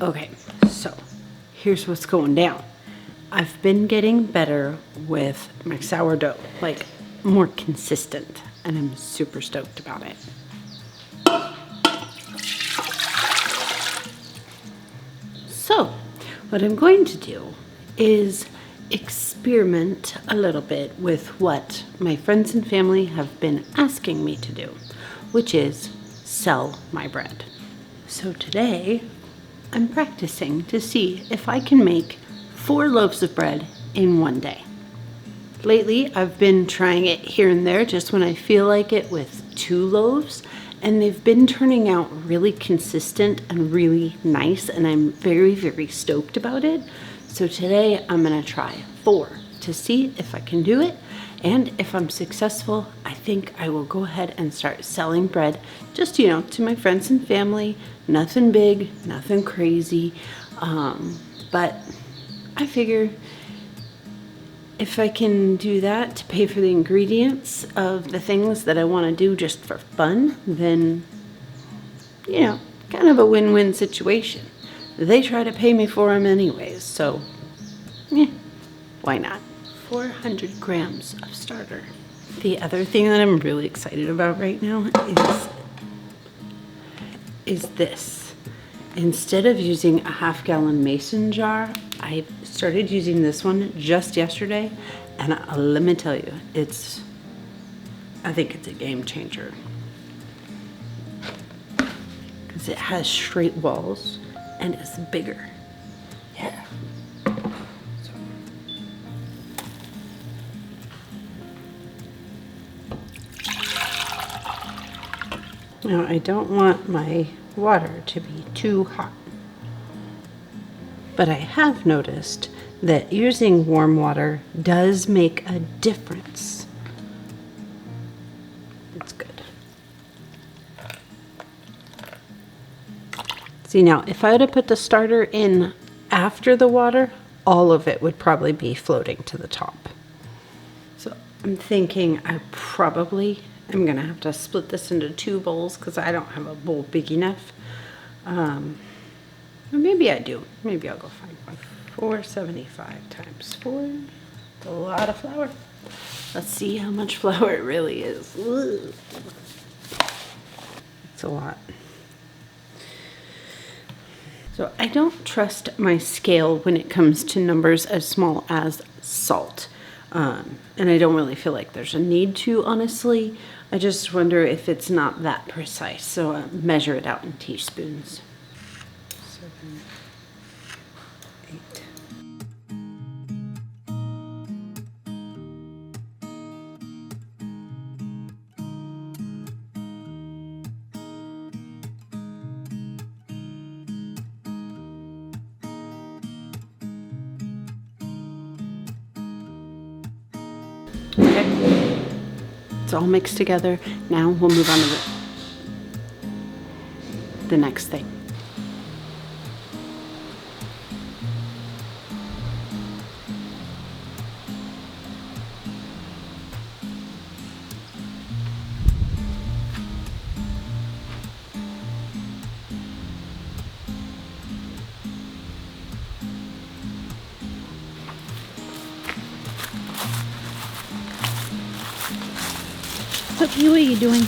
Okay, so here's what's going down. I've been getting better with my sourdough, like more consistent, and I'm super stoked about it. So what I'm going to do is experiment a little bit with what my friends and family have been asking me to do, which is sell my bread. So today I'm practicing to see if I can make 4 loaves of bread in one day. Lately I've been trying it here and there just when I feel like it with 2 loaves, and they've been turning out really consistent and really nice, and I'm very, very stoked about it. So today I'm gonna try 4 to see if I can do it, and if I'm successful, I think I will go ahead and start selling bread, just, you know, to my friends and family. Nothing big, nothing crazy, but I figure if I can do that to pay for the ingredients of the things that I want to do just for fun, then, you know, kind of a win-win situation. They try to pay me for them anyways, so, why not? 400 grams of starter. The other thing that I'm really excited about right now is this. Instead of using a half-gallon mason jar, I started using this one just yesterday, and let me tell you, I think it's a game changer. Because it has straight walls and it's bigger. Yeah. Now, I don't want my water to be too hot, but I have noticed that using warm water does make a difference. It's good. See, now, if I would have put the starter in after the water, all of it would probably be floating to the top. So I'm thinking I probably am gonna have to split this into 2 bowls because I don't have a bowl big enough. Or maybe I do. Maybe I'll go find one. 475 times 4. That's a lot of flour. Let's see how much flour it really is. Ugh. It's a lot. So I don't trust my scale when it comes to numbers as small as salt. And I don't really feel like there's a need to, honestly. I just wonder if it's not that precise. So measure it out in teaspoons. 7, 8. Okay, it's all mixed together. Now we'll move on to the next thing. Sophie, what are you doing?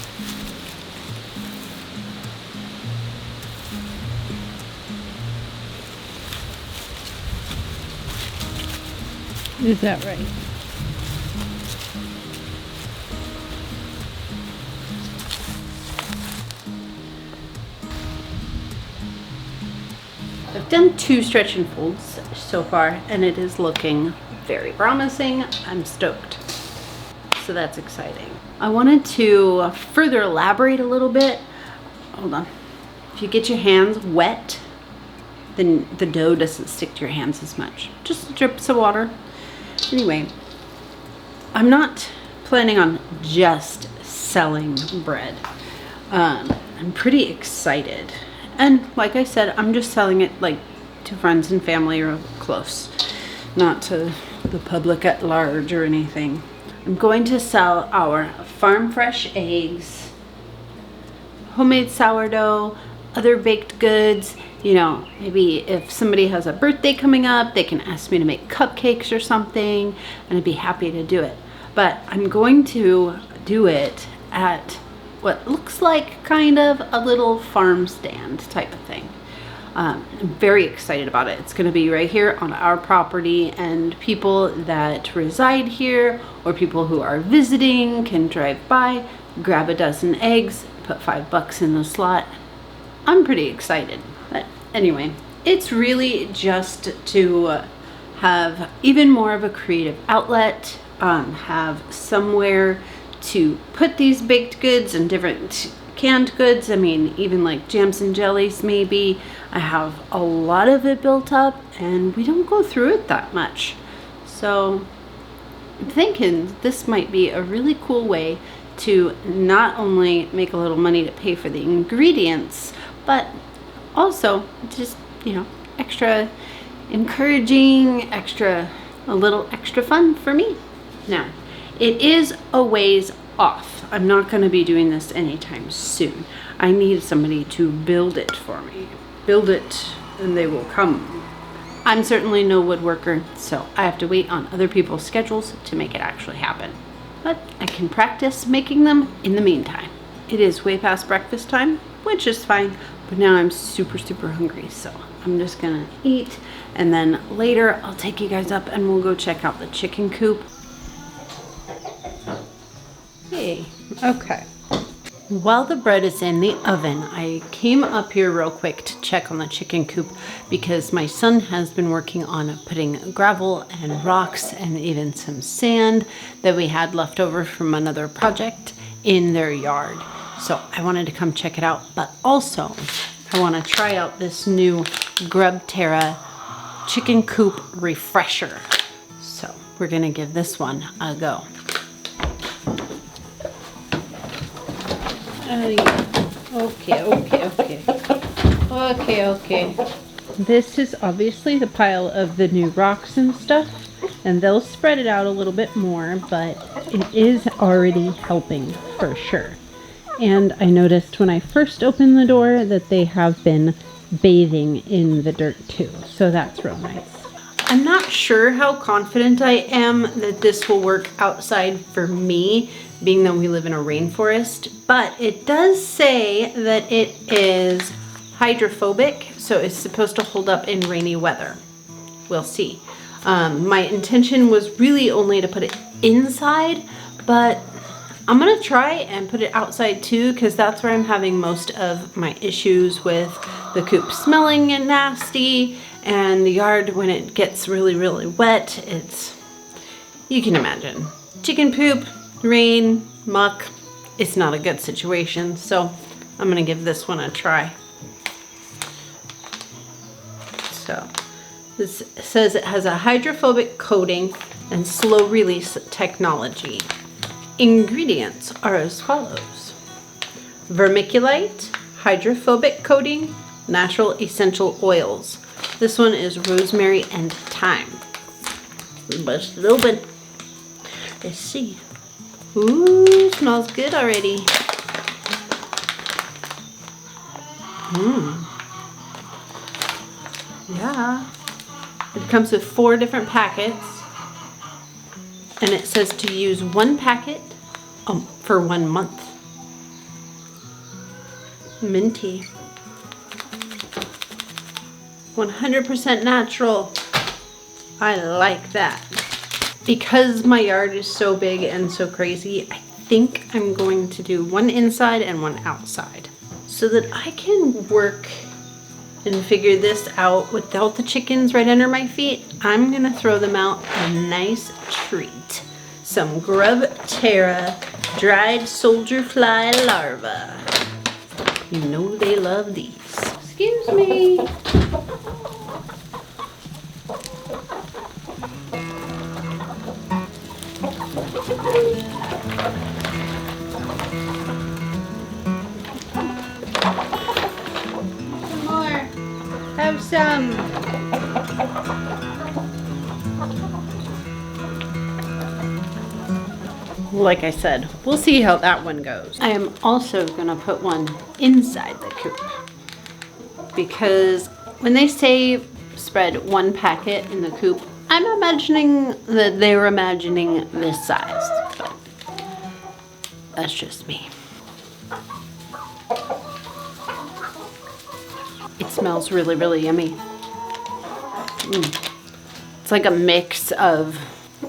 Is that right? I've done 2 stretch and folds so far, and it is looking very promising. I'm stoked. So that's exciting. I wanted to further elaborate a little bit. Hold on. If you get your hands wet, then the dough doesn't stick to your hands as much. Just drips of water. Anyway, I'm not planning on just selling bread. I'm pretty excited. And like I said, I'm just selling it like to friends and family or close, not to the public at large or anything. I'm going to sell our farm fresh eggs, homemade sourdough, other baked goods, You know, maybe if somebody has a birthday coming up, they can ask me to make cupcakes or something, and I'd be happy to do it. But I'm going to do it at what looks like kind of a little farm stand type of thing. I'm very excited about it. It's going to be right here on our property, and people that reside here or people who are visiting can drive by, grab a dozen eggs, put $5 in the slot. I'm pretty excited. But anyway, it's really just to have even more of a creative outlet, have somewhere to put these baked goods and different canned goods. I mean, even like jams and jellies maybe. I have a lot of it built up and we don't go through it that much. So I'm thinking this might be a really cool way to not only make a little money to pay for the ingredients, but also just, you know, extra encouraging, a little extra fun for me. Now, it is a ways off. I'm not going to be doing this anytime soon. I need somebody to build it for me. Build it and they will come. I'm certainly no woodworker, so I have to wait on other people's schedules to make it actually happen. But I can practice making them in the meantime. It is way past breakfast time, which is fine, but now I'm super hungry, so I'm just gonna eat, and then later I'll take you guys up and we'll go check out the chicken coop. Hey, okay. While the bread is in the oven, I came up here real quick to check on the chicken coop because my son has been working on putting gravel and rocks and even some sand that we had left over from another project in their yard. So I wanted to come check it out, but also I want to try out this new Grub Terra chicken coop refresher. So we're gonna give this one a go. Okay. This is obviously the pile of the new rocks and stuff, and they'll spread it out a little bit more, but it is already helping for sure. And I noticed when I first opened the door that they have been bathing in the dirt too, so that's real nice. I'm not sure how confident I am that this will work outside for me, being that we live in a rainforest, but it does say that it is hydrophobic, so it's supposed to hold up in rainy weather. We'll see. My intention was really only to put it inside, but I'm gonna try and put it outside too, because that's where I'm having most of my issues with the coop smelling and nasty, and the yard when it gets really wet. You can imagine. Chicken poop, rain, muck, it's not a good situation, so I'm gonna give this one a try. So this says it has a hydrophobic coating and slow release technology. Ingredients are as follows: vermiculite, hydrophobic coating, natural essential oils. This one is rosemary and thyme. Bust it open. Let's see. Ooh, smells good already. Yeah. It comes with 4 different packets. And it says to use 1 packet for 1 month. Minty. 100% natural. I like that. Because my yard is so big and so crazy, I think I'm going to do 1 inside and 1 outside, so that I can work and figure this out without the chickens right under my feet. I'm gonna throw them out a nice treat. Some Grub Terra dried soldier fly larvae. You know they love these. Excuse me. Some more. Have some. Like I said, we'll see how that one goes. I am also gonna put one inside the coop. because when they say spread 1 packet in the coop, I'm imagining that they were imagining this size, but that's just me. It smells really, really yummy. It's like a mix of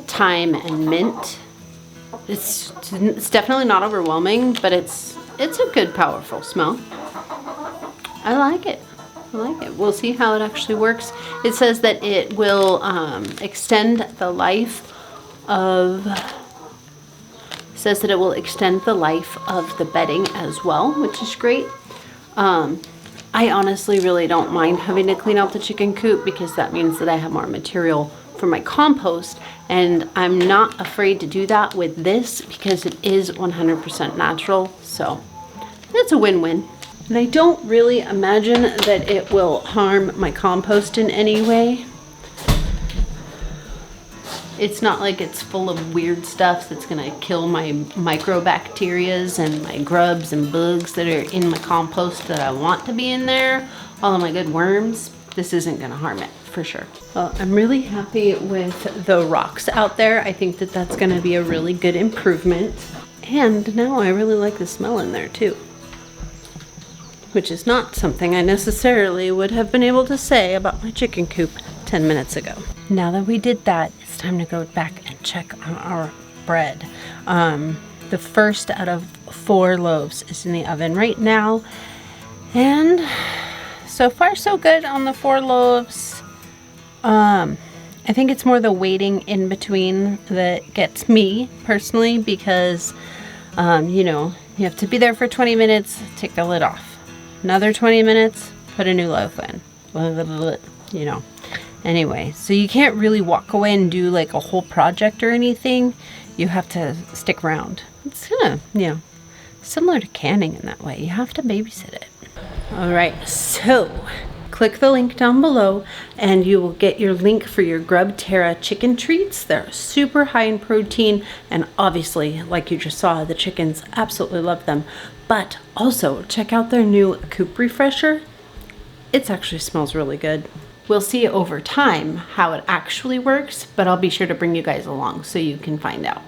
thyme and mint. It's definitely not overwhelming, but it's a good, powerful smell. I like it. I like it. We'll see how it actually works. It says that it will extend the life of. Says that it will extend the life of the bedding as well, which is great. I honestly really don't mind having to clean out the chicken coop because that means that I have more material for my compost, and I'm not afraid to do that with this because it is 100% natural, so it's a win-win. And I don't really imagine that it will harm my compost in any way. It's not like it's full of weird stuff that's gonna kill my microbacterias and my grubs and bugs that are in my compost that I want to be in there. All of my good worms. This isn't gonna harm it for sure. Well, I'm really happy with the rocks out there. I think that that's gonna be a really good improvement. And now I really like the smell in there too, which is not something I necessarily would have been able to say about my chicken coop 10 minutes ago. Now that we did that, it's time to go back and check on our bread. The first out of 4 loaves is in the oven right now. And so far so good on the 4 loaves. I think it's more the waiting in between that gets me personally because, you know, you have to be there for 20 minutes, take the lid off. Another 20 minutes, put a new loaf in. You know. Anyway, so you can't really walk away and do like a whole project or anything. You have to stick around. It's kind of, you know, similar to canning in that way. You have to babysit it. All right, so click the link down below and you will get your link for your Grub Terra chicken treats. They're super high in protein, and obviously, like you just saw, the chickens absolutely love them. But also check out their new coop refresher. It actually smells really good. We'll see over time how it actually works, but I'll be sure to bring you guys along so you can find out.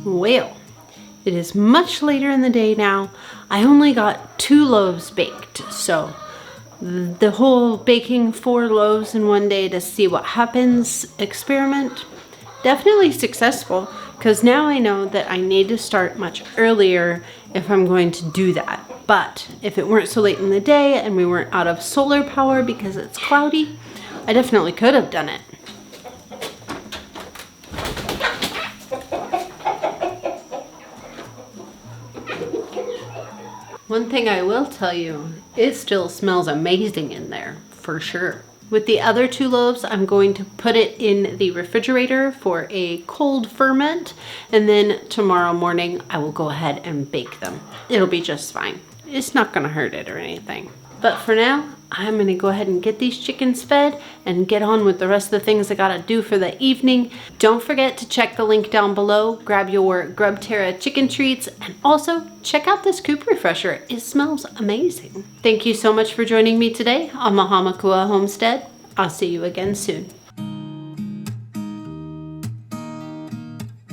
Well, it is much later in the day now. I only got 2 loaves baked, so the whole baking 4 loaves in one day to see what happens experiment, definitely successful, because now I know that I need to start much earlier if I'm going to do that. But if it weren't so late in the day and we weren't out of solar power because it's cloudy, I definitely could have done it. One thing I will tell you, it still smells amazing in there, for sure. With the other 2 loaves, I'm going to put it in the refrigerator for a cold ferment, and then tomorrow morning I will go ahead and bake them. It'll be just fine. It's not gonna hurt it or anything. But for now, I'm gonna go ahead and get these chickens fed and get on with the rest of the things I gotta do for the evening. Don't forget to check the link down below, grab your Grub Terra chicken treats, and also check out this coop refresher. It smells amazing. Thank you so much for joining me today on the Hamakua Homestead. I'll see you again soon.